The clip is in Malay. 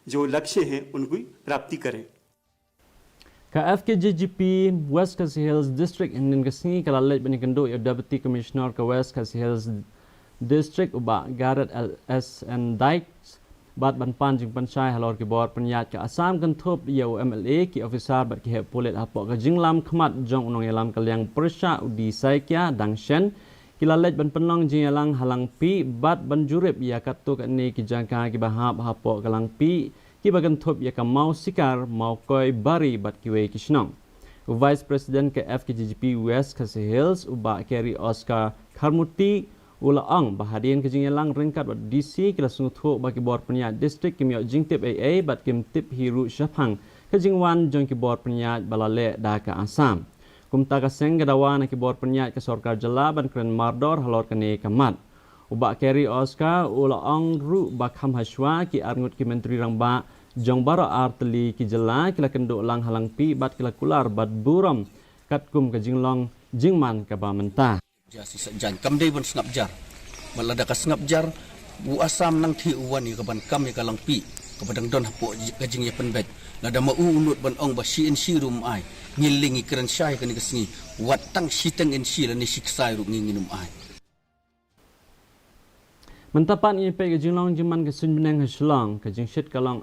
जो लक्ष्य है उनको प्राप्ति करें। KFKJGP West Khasi Hills District Indian Kasni kalalej benikendo ya Deputy Commissioner ke West Khasi Hills District uba Garrett LSN Dykes bat ban panjing pansai halor ki bor penyat ke Assam kan thop ya MLA ki officer bat ki he polet apok ke jinglam khmat jong unong yalam kalyang persya udi saikya dangshen kilalej ban penong jingalang halang pi bat ban jurip ya katuk ni ki jangka ki bahap hapok kalang pi ki bagan thop ya ka mau sikar mau koi bari bat ki wei kishnong. Vice President ke FKJGP West Khasi Hills uba Kerry Oscar Kharmuti ulaang bahadian ke jingalang ringkat bat DC kila sungtho bagi bor penyat district kimyo jingtip AA bat kim tip hiru syapang ke jingwan jong ki bor penyat balale da ka Assam. Kumta ka seng gadawan ki bor penyat ke Sorkar Jela ban kren mardor halor kene kamat. Uba Kerry Oscar ulaang ru bakham haswa ki arngut ki menteri rangba jong baro arteli ki Jela kila kenduk lang halang pi bat kila kular bat buram katkum ke jinglong jingman ka ba mentah. Jasi sajan kam dai bon snap jar malada ka snap jar bu Asam nang thi uwan ni kaban kam ni kalang pi kapadang don hapo gajing ya penbet lada ma unut ban ong ba si en si rum ai ngilingi keren syai kan kesni watang siteng en si la ni siksai ru nginginum ai Mentapan ini pe gajing long jiman ke sun benang haslong ke jing shit kalong